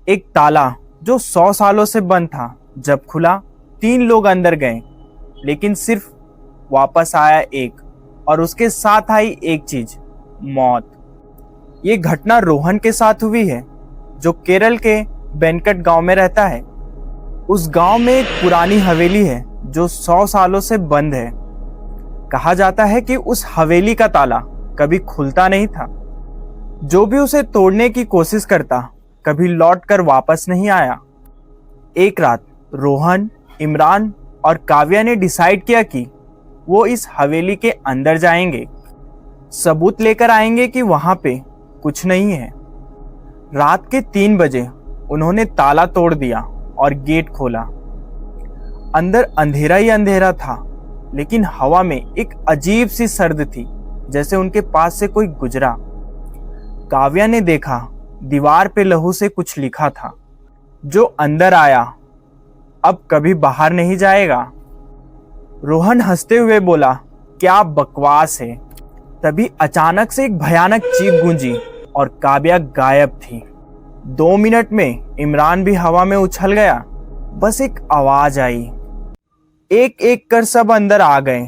एक ताला जो 100 सालों से बंद था, जब खुला 3 लोग अंदर गए, लेकिन सिर्फ वापस आया एक, और उसके साथ आई एक चीज, मौत। ये घटना रोहन के साथ हुई है, जो केरल के बेनकट गांव में रहता है। उस गांव में एक पुरानी हवेली है जो 100 सालों से बंद है। कहा जाता है कि उस हवेली का ताला कभी खुलता नहीं था। जो भी उसे तोड़ने की कोशिश करता, कभी लौट कर वापस नहीं आया। एक रात रोहन, इमरान और काव्या ने डिसाइड किया कि वो इस हवेली के अंदर जाएंगे, सबूत लेकर आएंगे कि वहां पे कुछ नहीं है। रात के 3 बजे उन्होंने ताला तोड़ दिया और गेट खोला। अंदर अंधेरा ही अंधेरा था, लेकिन हवा में एक अजीब सी सर्द थी, जैसे उनके पास से कोई गुजरा। काव्या ने देखा दीवार पे लहू से कुछ लिखा था, जो अंदर आया अब कभी बाहर नहीं जाएगा। रोहन हंसते हुए बोला, क्या बकवास है। तभी अचानक से एक भयानक चीख गूंजी और काव्या गायब थी। 2 मिनट में इमरान भी हवा में उछल गया। बस एक आवाज आई, एक एक कर सब अंदर आ गए,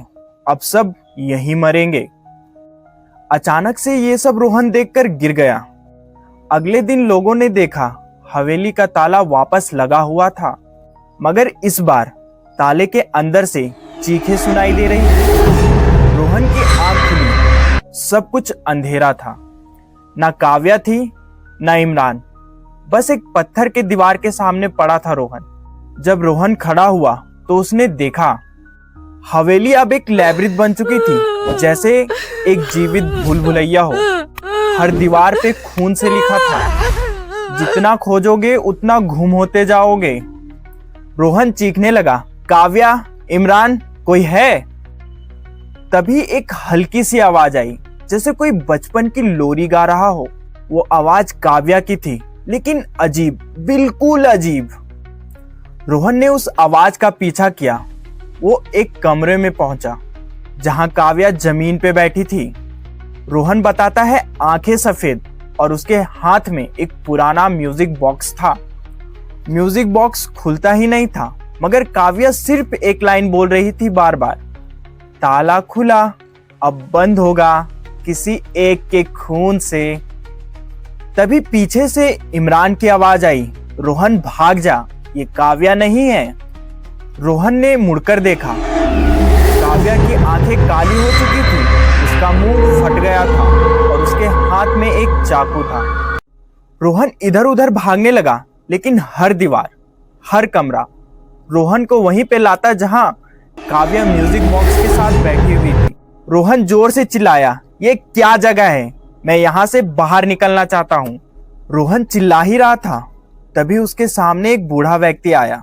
अब सब यहीं मरेंगे। अचानक से ये सब रोहन देखकर गिर गया। अगले दिन लोगों ने देखा हवेली का ताला वापस लगा हुआ था, मगर इस बार ताले के अंदर से चीखें सुनाई दे रही थी। रोहन की आंख खुली, सब कुछ अंधेरा था। ना काव्या थी, ना इमरान। बस एक पत्थर के दीवार के सामने पड़ा था रोहन। जब रोहन खड़ा हुआ तो उसने देखा हवेली अब एक लैब्रिथ बन चुकी थी, जैसे एक जीवित भूल भुलैया हो। हर दीवार पे खून से लिखा था, जितना खोजोगे उतना गुम होते जाओगे। रोहन चीखने लगा, काव्या, इमरान, कोई है? तभी एक हल्की सी आवाज आई, जैसे कोई बचपन की लोरी गा रहा हो। वो आवाज काव्या की थी, लेकिन अजीब, बिल्कुल अजीब। रोहन ने उस आवाज का पीछा किया। वो एक कमरे में पहुंचा, जहां काव्या जमीन पे बैठी थी। रोहन बताता है आंखें सफेद और उसके हाथ में एक पुराना म्यूजिक बॉक्स था। म्यूजिक बॉक्स खुलता ही नहीं था, मगर काव्या सिर्फ एक लाइन बोल रही थी बार बार, ताला खुला, अब बंद होगा किसी एक के खून से। तभी पीछे से इमरान की आवाज आई, रोहन भाग जा, ये काव्या नहीं है। रोहन ने मुड़कर देखा, काव्या की आंखें काली हो चुकी थी, उसका मुंह फट गया था और उसके हाथ में एक चाकू था। रोहन इधर उधर भागने लगा, लेकिन हर दीवार, हर कमरा रोहन को वहीं पे लाता जहां काव्या म्यूजिक बॉक्स के साथ बैठी हुई थी। रोहन जोर से चिल्लाया, ये क्या जगह है, मैं यहां से बाहर निकलना चाहता हूं। रोहन चिल्ला ही रहा था, तभी उसके सामने एक बूढ़ा व्यक्ति आया।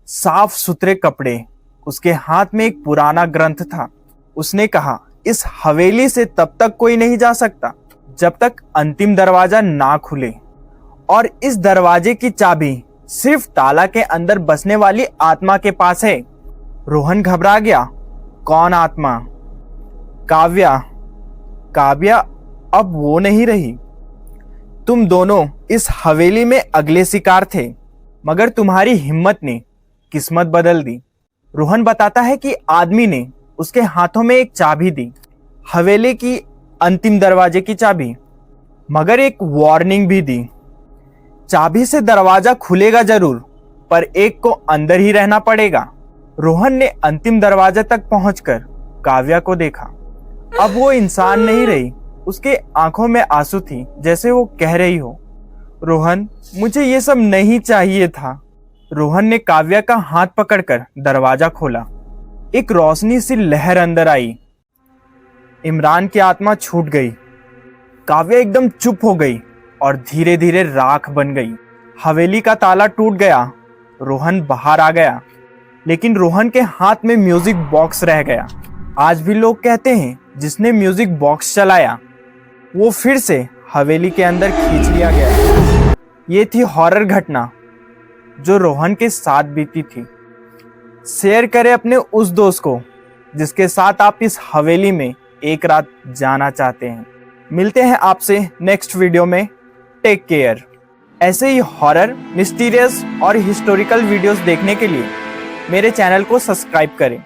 साफ सुथरे कपड़े, उसके हाथ में एक पुराना ग्रंथ था। उसने कहा, इस हवेली से तब तक कोई नहीं जा सकता जब तक अंतिम दरवाजा ना खुले, और इस दरवाजे की चाबी सिर्फ ताला के अंदर बसने वाली आत्मा के पास है। रोहन घबरा गया, कौन आत्मा? काव्या। काव्या अब वो नहीं रही। तुम दोनों इस हवेली में अगले शिकार थे, मगर तुम्हारी हिम्मत ने किस्मत बदल दी। रोहन बताता है कि आदमी ने उसके हाथों में एक चाबी दी, हवेली की अंतिम दरवाजे की चाबी, मगर एक वार्निंग भी दी, चाबी से दरवाजा खुलेगा जरूर, पर एक को अंदर ही रहना पड़ेगा। रोहन ने अंतिम दरवाजे तक पहुंचकर काव्या को देखा। अब वो इंसान नहीं रही, उसके आंखों में आंसू थी, जैसे वो कह रही हो, रोहन, मुझे ये सब नहीं चाहिए था। रोहन ने काव्या का हाथ पकड़कर दरवाजा खोला। एक रोशनी सी लहर अंदर आई। इमरान की आत्मा छूट गई। काव्या एकदम चुप हो गई और धीरे धीरे राख बन गई। हवेली का ताला टूट गया। रोहन बाहर आ गया, लेकिन रोहन के हाथ में म्यूजिक बॉक्स रह गया। आज भी लोग कहते हैं, जिसने म्यूजिक बॉक्स चलाया वो फिर से हवेली के अंदर खींच लिया गया। ये थी हॉरर घटना जो रोहन के साथ बीती थी। शेयर करें अपने उस दोस्त को जिसके साथ आप इस हवेली में एक रात जाना चाहते हैं। मिलते हैं आपसे नेक्स्ट वीडियो में। टेक केयर ऐसे ही हॉरर, मिस्टीरियस और हिस्टोरिकल वीडियोस देखने के लिए मेरे चैनल को सब्सक्राइब करें।